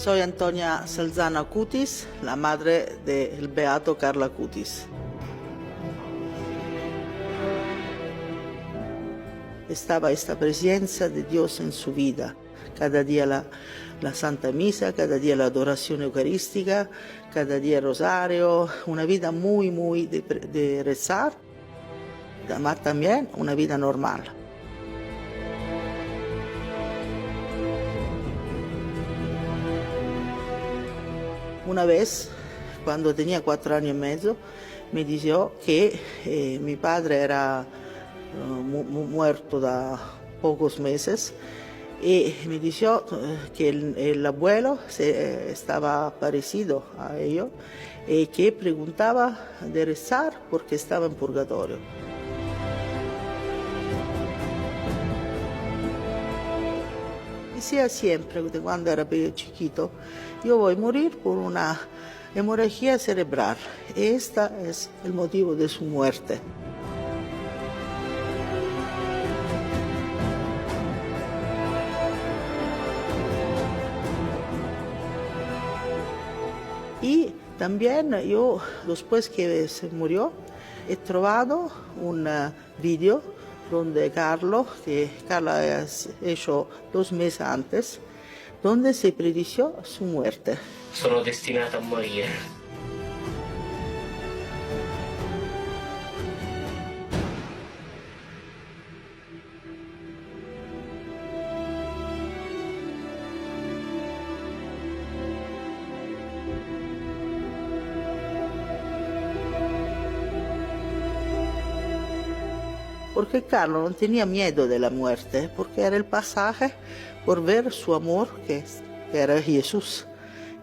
Soy Antonia Salzano Acutis, la madre del beato Carlo Acutis. Estaba esta presencia de Dios en su vida. Cada día la Santa Misa, cada día la adoración eucarística, cada día el rosario, una vida muy de rezar, pero también una vida normal. Una vez, cuando tenía 4 años y medio, me dijo que mi padre era muerto da pocos meses y me dijo que el abuelo estaba parecido a ellos y que preguntaba de rezar porque estaba en purgatorio. Decía siempre, cuando era chiquito, yo voy a morir por una hemorragia cerebral. Este es el motivo de su muerte. Y también yo, después que se murió, he trovado un video donde Carlo ha hecho 2 meses antes, donde se predijo su muerte. Sono destinata a morire. Porque Carlo no tenía miedo de la muerte, porque era el pasaje por ver su amor, que era Jesús.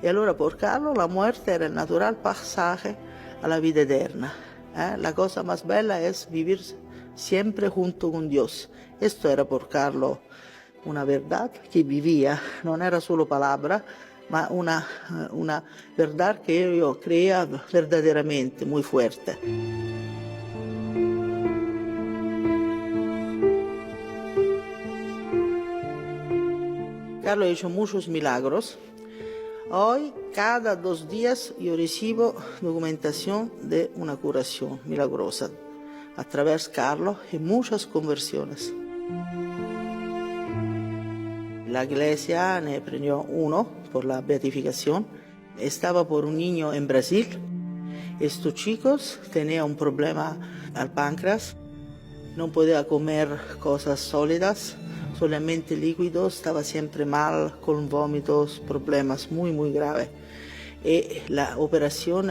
Y allora por Carlo la muerte era el natural pasaje a la vida eterna. La cosa más bella es vivir siempre junto con Dios. Esto era por Carlo una verdad que vivía, no era solo palabra, ma una verdad que yo creía verdaderamente muy fuerte. Carlo ha hecho muchos milagros. Hoy, cada 2 días, yo recibo documentación de una curación milagrosa a través de Carlo y muchas conversiones. La iglesia me premió 1 por la beatificación. Estaba por un niño en Brasil. Estos chicos tenían un problema al páncreas. No podía comer cosas sólidas. Solamente líquidos, estaba siempre mal, con vómitos, problemas muy graves. Y la operación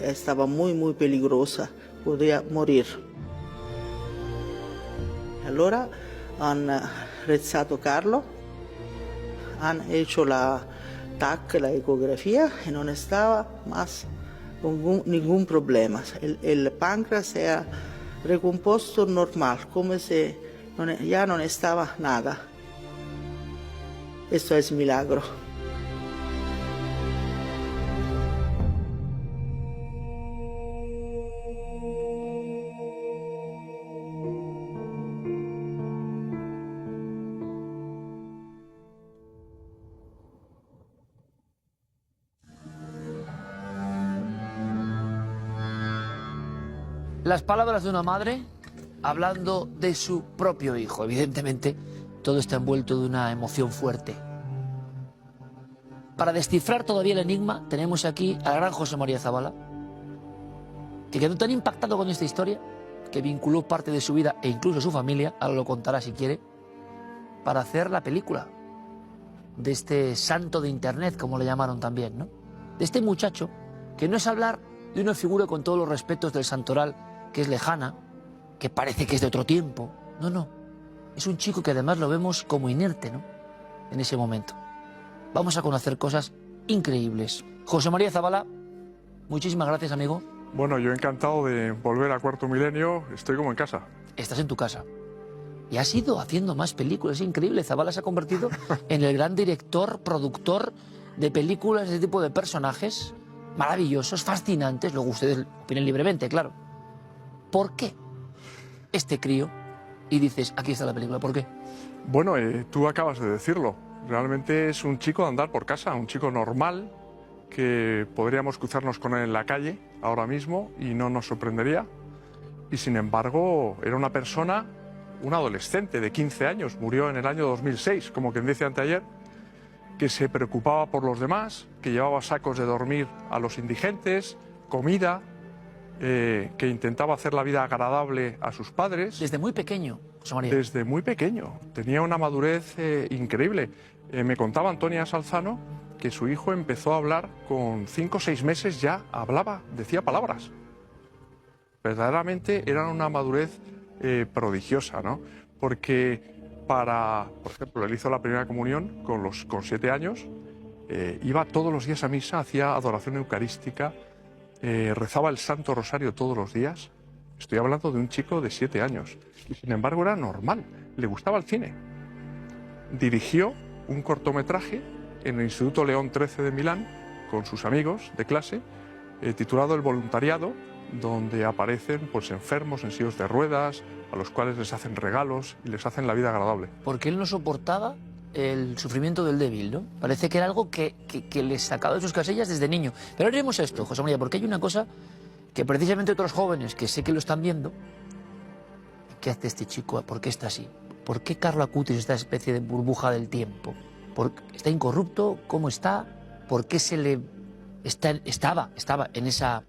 estaba muy peligrosa, podía morir. Allora han rezado Carlo, han hecho la TAC, la ecografía, y no estaba más con ningún problema. El páncreas se ha recompuesto normal, como si ya no estaba nada. Esto es milagro. Las palabras de una madre hablando de su propio hijo. Evidentemente, todo está envuelto de una emoción fuerte. Para descifrar todavía el enigma, tenemos aquí al gran José María Zabala, que quedó tan impactado con esta historia que vinculó parte de su vida e incluso su familia, ahora lo contará si quiere, para hacer la película de este santo de internet, como le llamaron también, ¿no? De este muchacho, que no es hablar de una figura con todos los respetos del santoral, que es lejana, que parece que es de otro tiempo. No. Es un chico que además lo vemos como inerte, ¿no? En ese momento. Vamos a conocer cosas increíbles. José María Zabala, muchísimas gracias, amigo. Bueno, yo encantado de volver a Cuarto Milenio. Estoy como en casa. Estás en tu casa. Y has ido haciendo más películas. Es increíble. Zabala se ha convertido en el gran director, productor de películas de este tipo de personajes maravillosos, fascinantes. Luego ustedes opinan libremente, claro. ¿Por qué este crío? Y dices, aquí está la película. ¿Por qué? Bueno, tú acabas de decirlo. Realmente es un chico de andar por casa, un chico normal, que podríamos cruzarnos con él en la calle ahora mismo y no nos sorprendería. Y sin embargo, era una persona, un adolescente de 15 años, murió en el año 2006, como quien dice anteayer, que se preocupaba por los demás, que llevaba sacos de dormir a los indigentes, comida, que intentaba hacer la vida agradable a sus padres. Desde muy pequeño, José María. Desde muy pequeño. Tenía una madurez increíble. Me contaba Antonia Salzano que su hijo empezó a hablar con 5 o 6 meses, ya hablaba, decía palabras. Verdaderamente era una madurez prodigiosa, ¿no? Porque por ejemplo, él hizo la primera comunión con 7 años, iba todos los días a misa, hacía adoración eucarística, rezaba el Santo Rosario todos los días. Estoy hablando de un chico de 7 años y sin embargo era normal, le gustaba el cine. Dirigió un cortometraje en el Instituto León XIII de Milán con sus amigos de clase, titulado El voluntariado, donde aparecen pues enfermos en sillas de ruedas, a los cuales les hacen regalos y les hacen la vida agradable. Porque él no soportaba el sufrimiento del débil, ¿no? Parece que era algo que les sacaba de sus casillas desde niño. Pero ahora iremos a esto, José María, porque hay una cosa que precisamente otros jóvenes que sé que lo están viendo. ¿Qué hace este chico? ¿Por qué está así? ¿Por qué Carlo Acutis, esta especie de burbuja del tiempo? ¿Está incorrupto? ¿Cómo está? ¿Por qué estaba en esa...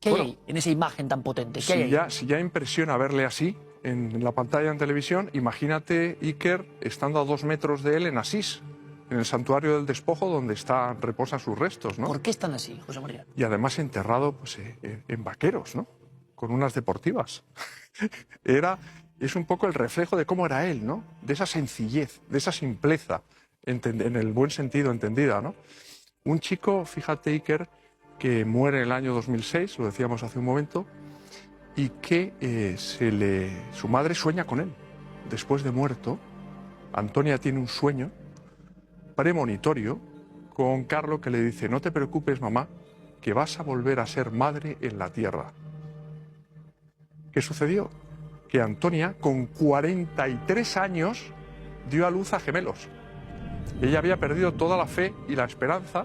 ¿Qué hay ahí, en esa imagen tan potente? ¿Qué hay ahí? Si ya impresiona verle así en la pantalla en televisión, imagínate Iker estando a 2 metros de él en Asís, en el santuario del despojo donde reposan sus restos, ¿no? ¿Por qué están así, José María? Y además enterrado pues, en vaqueros, ¿no? Con unas deportivas. Es un poco el reflejo de cómo era él, ¿no? De esa sencillez, de esa simpleza, en el buen sentido entendida, ¿no? Un chico, fíjate Iker, que muere en el año 2006, lo decíamos hace un momento, y que su madre sueña con él. Después de muerto, Antonia tiene un sueño premonitorio con Carlo que le dice: no te preocupes, mamá, que vas a volver a ser madre en la tierra. ¿Qué sucedió? Que Antonia, con 43 años, dio a luz a gemelos. Ella había perdido toda la fe y la esperanza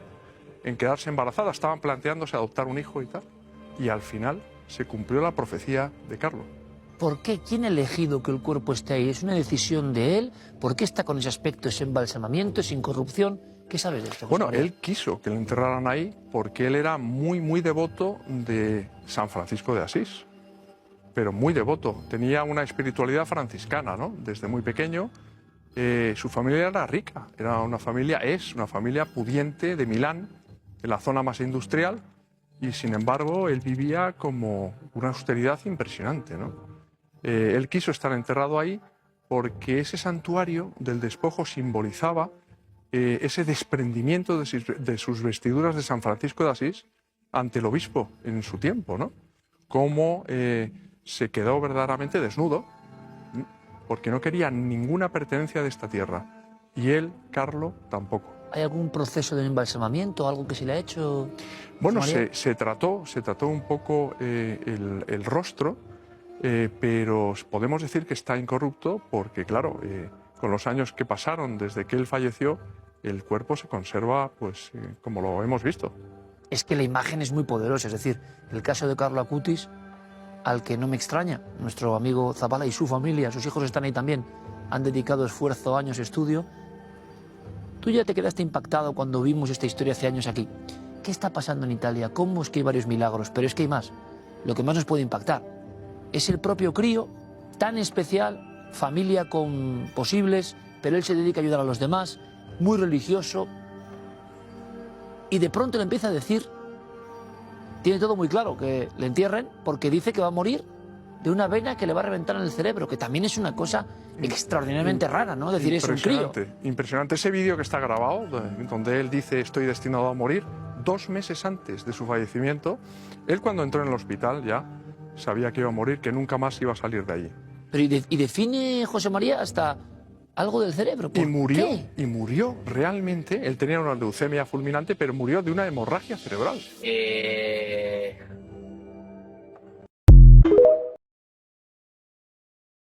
en quedarse embarazada. Estaban planteándose adoptar un hijo y tal. Y al final se cumplió la profecía de Carlo. ¿Por qué? ¿Quién ha elegido que el cuerpo esté ahí? ¿Es una decisión de él? ¿Por qué está con ese aspecto, ese embalsamamiento, sin corrupción? ¿Qué sabes de esto, José Bueno, María? él quiso que lo enterraran ahí porque él era muy, muy devoto de San Francisco de Asís. Pero muy devoto. Tenía una espiritualidad franciscana, ¿no? Desde muy pequeño. Su familia era rica. Es una familia pudiente de Milán, en la zona más industrial. Y sin embargo, él vivía como una austeridad impresionante, ¿no? Él quiso estar enterrado ahí porque ese santuario del despojo simbolizaba ese desprendimiento de sus vestiduras de San Francisco de Asís ante el obispo en su tiempo, ¿no? Cómo se quedó verdaderamente desnudo porque no quería ninguna pertenencia de esta tierra. Y él, Carlo, tampoco. ¿Hay algún proceso de embalsamamiento, algo que se le ha hecho? Bueno, María? se trató un poco el rostro, pero podemos decir que está incorrupto porque, claro, con los años que pasaron desde que él falleció, el cuerpo se conserva pues como lo hemos visto. Es que la imagen es muy poderosa. Es decir, el caso de Carlo Acutis, al que no me extraña, nuestro amigo Zabala y su familia, sus hijos están ahí también, han dedicado esfuerzo, años, estudio. Tú ya te quedaste impactado cuando vimos esta historia hace años aquí. ¿Qué está pasando en Italia? ¿Cómo es que hay varios milagros? Pero es que hay más. Lo que más nos puede impactar es el propio crío, tan especial, familia con posibles, pero él se dedica a ayudar a los demás, muy religioso, y de pronto le empieza a decir, tiene todo muy claro, que le entierren porque dice que va a morir de una vena que le va a reventar en el cerebro, que también es una cosa extraordinariamente rara, ¿no? Es decir, es un crío. Impresionante. Ese vídeo que está grabado, donde él dice estoy destinado a morir, 2 meses antes de su fallecimiento, él cuando entró en el hospital ya sabía que iba a morir, que nunca más iba a salir de allí. Pero y define, José María, hasta algo del cerebro. ¿Por qué? Y murió realmente. Él tenía una leucemia fulminante, pero murió de una hemorragia cerebral.